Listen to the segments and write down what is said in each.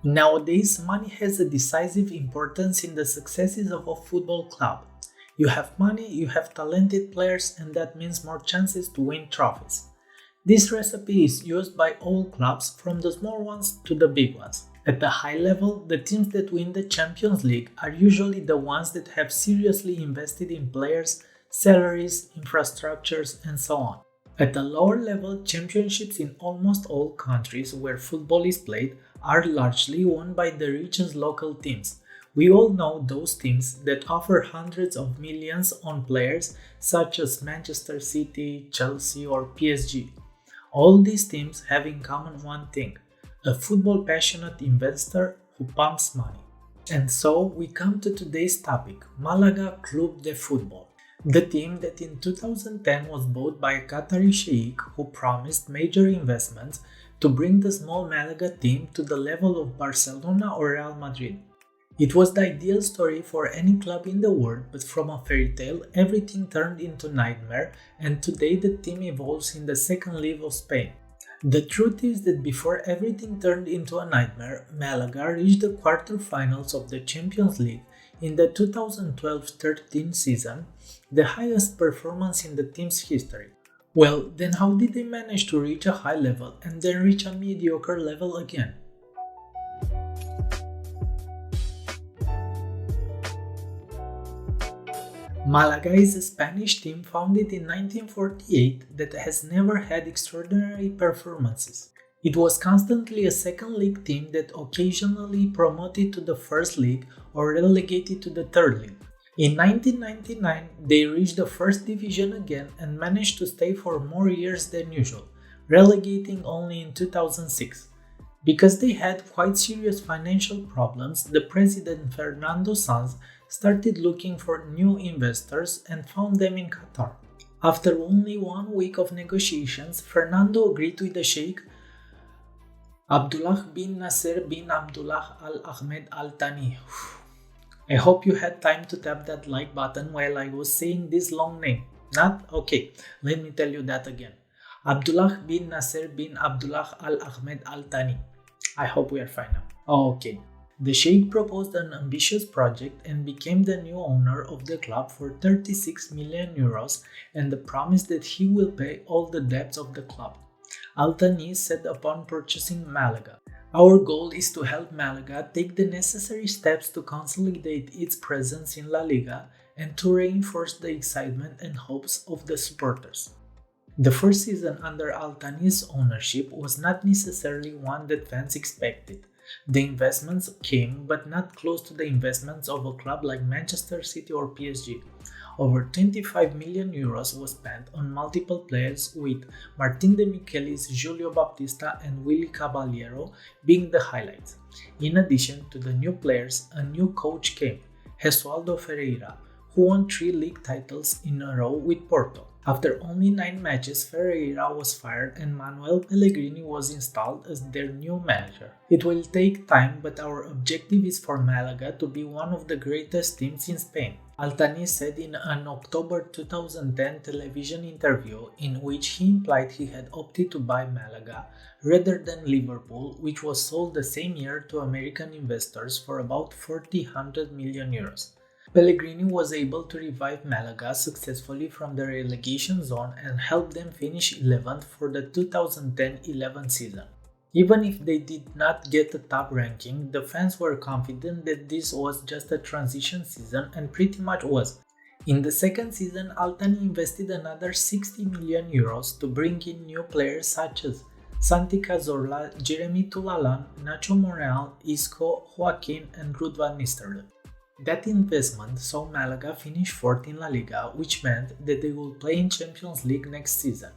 Nowadays, money has a decisive importance in the successes of a football club. You have money, you have talented players, and that means more chances to win trophies. This recipe is used by all clubs, from the small ones to the big ones. At the high level, the teams that win the Champions League are usually the ones that have seriously invested in players, salaries, infrastructures, and so on. At the lower level, championships in almost all countries where football is played are largely won by the region's local teams. We all know those teams that offer hundreds of millions on players such as Manchester City, Chelsea, or PSG. All these teams have in common one thing: a football passionate investor who pumps money. And so we come to today's topic: Malaga Club de Football. The team that in 2010 was bought by a Qatari sheikh who promised major investments to bring the small Malaga team to the level of Barcelona or Real Madrid. It was the ideal story for any club in the world, but from a fairy tale, everything turned into nightmare, and today the team evolves in the second league of Spain. The truth is that before everything turned into a nightmare, Malaga reached the quarterfinals of the Champions League in the 2012-13 season, the highest performance in the team's history. Well, then how did they manage to reach a high level and then reach a mediocre level again? Malaga is a Spanish team founded in 1948 that has never had extraordinary performances. It was constantly a second league team that occasionally promoted to the first league or relegated to the third league. In 1999, they reached the first division again and managed to stay for more years than usual, relegating only in 2006. Because they had quite serious financial problems, the president Fernando Sanz started looking for new investors and found them in Qatar. After only 1 week of negotiations, Fernando agreed with the Sheikh Abdullah bin Nasser bin Abdullah Al Ahmed Al Thani. I hope you had time to tap that like button while I was saying this long name. Not? Okay, let me tell you that again. Abdullah bin Nasser bin Abdullah Al Ahmed Al Thani. I hope we are fine now. Okay. The Sheikh proposed an ambitious project and became the new owner of the club for 36 million euros and the promise that he will pay all the debts of the club. Al Thani said upon purchasing Malaga, "Our goal is to help Malaga take the necessary steps to consolidate its presence in La Liga and to reinforce the excitement and hopes of the supporters." The first season under Al Thani's ownership was not necessarily one that fans expected. The investments came, but not close to the investments of a club like Manchester City or PSG. Over 25 million euros was spent on multiple players, with Martin Demichelis, Julio Baptista and Willy Caballero being the highlights. In addition to the new players, a new coach came, Jesualdo Ferreira, who won 3 league titles in a row with Porto. After only 9 matches, Ferreira was fired and Manuel Pellegrini was installed as their new manager. It will take time, but our objective is for Malaga to be one of the greatest teams in Spain, Al Thani said in an October 2010 television interview in which he implied he had opted to buy Malaga rather than Liverpool, which was sold the same year to American investors for about 400 million euros. Pellegrini was able to revive Malaga successfully from the relegation zone and help them finish 11th for the 2010-11 season. Even if they did not get a top ranking, the fans were confident that this was just a transition season, and pretty much was. In the second season, Al Thani invested another 60 million euros to bring in new players such as Santi Cazorla, Jeremy Toulalan, Nacho Monreal, Isco, Joaquin and Ruud van Nistelrooy. That investment saw Malaga finish 4th in La Liga, which meant that they will play in Champions League next season.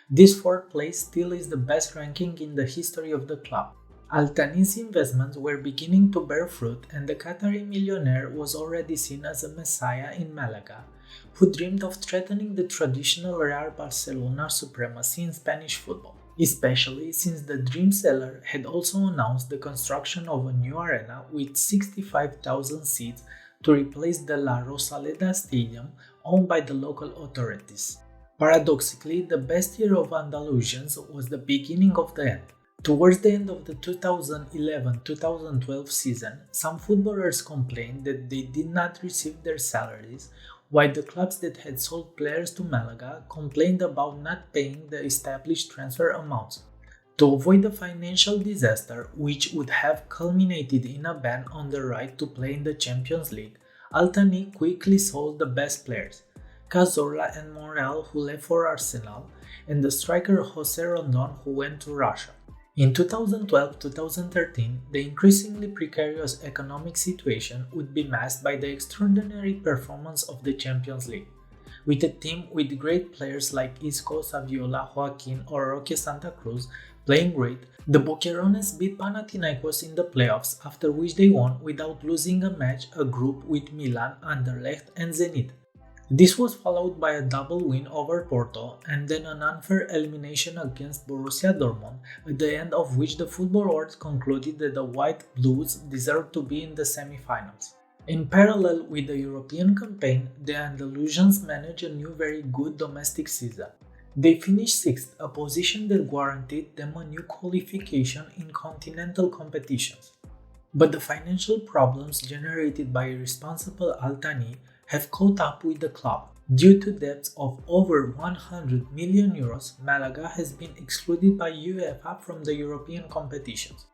This 4th place still is the best ranking in the history of the club. Al Thani's investments were beginning to bear fruit, and the Qatari millionaire was already seen as a messiah in Malaga, who dreamed of threatening the traditional Real Barcelona supremacy in Spanish football, especially since the dream seller had also announced the construction of a new arena with 65,000 seats to replace the La Rosaleda Stadium owned by the local authorities. Paradoxically, the best year of Andalusians was the beginning of the end. Towards the end of the 2011-2012 season, some footballers complained that they did not receive their salaries, while the clubs that had sold players to Malaga complained about not paying the established transfer amounts. To avoid the financial disaster, which would have culminated in a ban on the right to play in the Champions League, Al Thani quickly sold the best players, Cazorla and Monreal, who left for Arsenal, and the striker Jose Rondon, who went to Russia. In 2012-2013, the increasingly precarious economic situation would be masked by the extraordinary performance of the Champions League. With a team with great players like Isco, Saviola, Joaquin or Roque Santa Cruz playing great, the Boquerones beat Panathinaikos in the playoffs, after which they won without losing a group with Milan, Anderlecht and Zenit. This was followed by a double win over Porto and then an unfair elimination against Borussia Dortmund, at the end of which the football world concluded that the White Blues deserved to be in the semi-finals. In parallel with the European campaign, the Andalusians managed a new very good domestic season. They finished 6th, a position that guaranteed them a new qualification in continental competitions. But the financial problems generated by irresponsible Al Thani have caught up with the club. Due to debts of over 100 million euros, Malaga has been excluded by UEFA from the European competitions.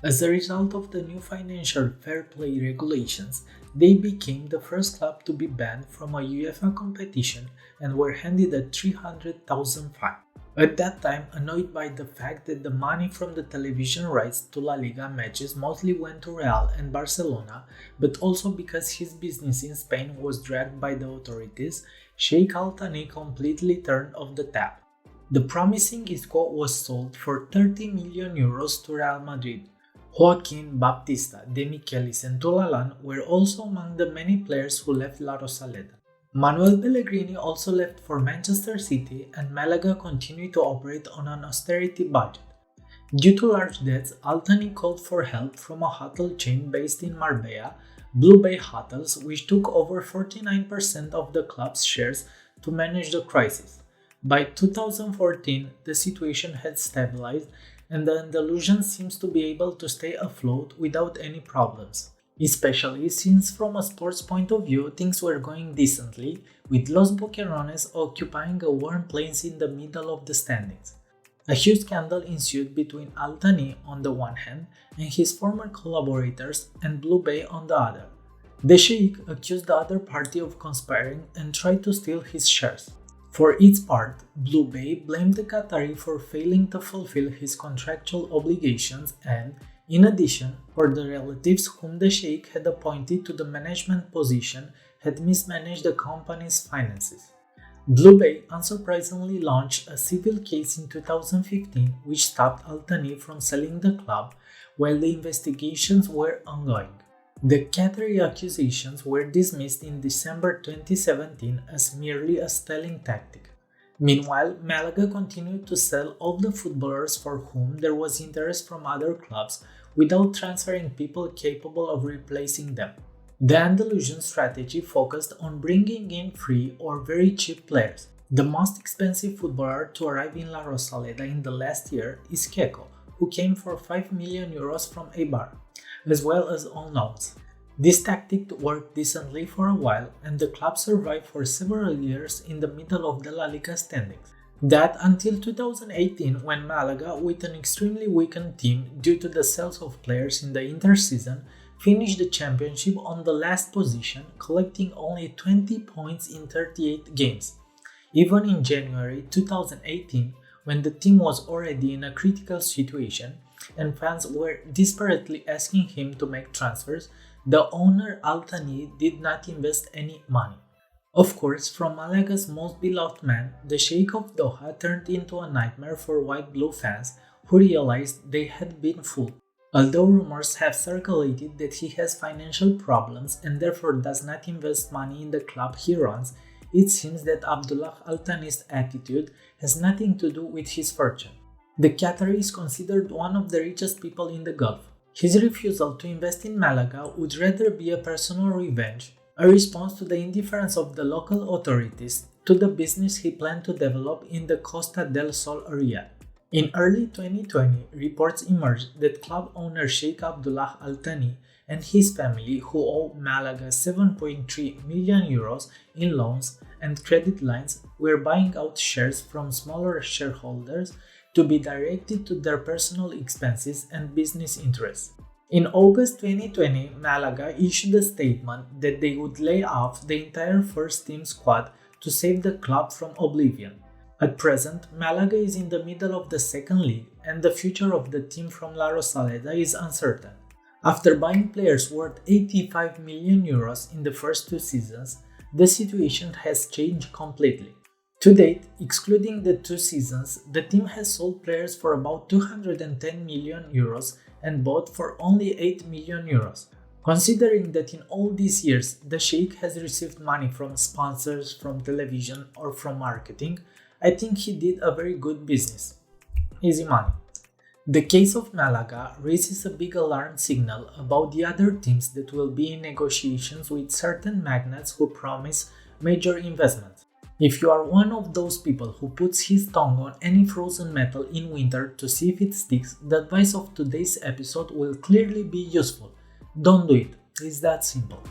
As a result of the new financial fair play regulations, they became the first club to be banned from a UEFA competition and were handed a 300,000 fine. At that time, annoyed by the fact that the money from the television rights to La Liga matches mostly went to Real and Barcelona, but also because his business in Spain was dragged by the authorities, Sheikh Al Thani completely turned off the tap. The promising Isco was sold for 30 million euros to Real Madrid. Joaquin, Baptista, De Michelis and Tulalan were also among the many players who left La Rosaleda. Manuel Pellegrini also left for Manchester City, and Malaga continued to operate on an austerity budget. Due to large debts, Al Thani called for help from a hotel chain based in Marbella, Blue Bay Hotels, which took over 49% of the club's shares to manage the crisis. By 2014, the situation had stabilized, and the Andalusian seems to be able to stay afloat without any problems. Especially since from a sports point of view things were going decently, with Los Boquerones occupying a warm place in the middle of the standings. A huge scandal ensued between Al Thani on the one hand and his former collaborators and Blue Bay on the other. The Sheikh accused the other party of conspiring and tried to steal his shares. For its part, Blue Bay blamed the Qatari for failing to fulfill his contractual obligations and, in addition, for the relatives whom the Sheikh had appointed to the management position had mismanaged the company's finances. Blue Bay unsurprisingly launched a civil case in 2015 which stopped Al Thani from selling the club while the investigations were ongoing. The Qatari accusations were dismissed in December 2017 as merely a styling tactic. Meanwhile, Malaga continued to sell all the footballers for whom there was interest from other clubs without transferring people capable of replacing them. The Andalusian strategy focused on bringing in free or very cheap players. The most expensive footballer to arrive in La Rosaleda in the last year is Keko, who came for 5 million euros from Eibar, as well as on loans. This tactic worked decently for a while, and the club survived for several years in the middle of the La Liga standings. That until 2018, when Malaga, with an extremely weakened team due to the sales of players in the interseason, finished the championship on the last position, collecting only 20 points in 38 games. Even in January 2018, when the team was already in a critical situation and fans were desperately asking him to make transfers, the owner Al Thani did not invest any money. Of course, from Malaga's most beloved man, the Sheikh of Doha turned into a nightmare for white-blue fans who realized they had been fooled. Although rumors have circulated that he has financial problems and therefore does not invest money in the club he runs, it seems that Abdullah Al Thani's attitude has nothing to do with his fortune. The Qatari is considered one of the richest people in the Gulf. His refusal to invest in Malaga would rather be a personal revenge, a response to the indifference of the local authorities to the business he planned to develop in the Costa del Sol area. In early 2020, reports emerged that club owner Sheikh Abdullah Al Thani and his family, who owe Malaga 7.3 million euros in loans and credit lines, were buying out shares from smaller shareholders to be directed to their personal expenses and business interests. In August 2020, Malaga issued a statement that they would lay off the entire first team squad to save the club from oblivion. At present, Malaga is in the middle of the second league and the future of the team from La Rosaleda is uncertain. After buying players worth 85 million euros in the first two seasons, the situation has changed completely. To date, excluding the two seasons, the team has sold players for about 210 million euros and bought for only 8 million euros. Considering that in all these years the Sheikh has received money from sponsors, from television, or from marketing, I think he did a very good business. Easy money. The case of Malaga raises a big alarm signal about the other teams that will be in negotiations with certain magnates who promise major investments. If you are one of those people who puts his tongue on any frozen metal in winter to see if it sticks, the advice of today's episode will clearly be useful. Don't do it. It's that simple.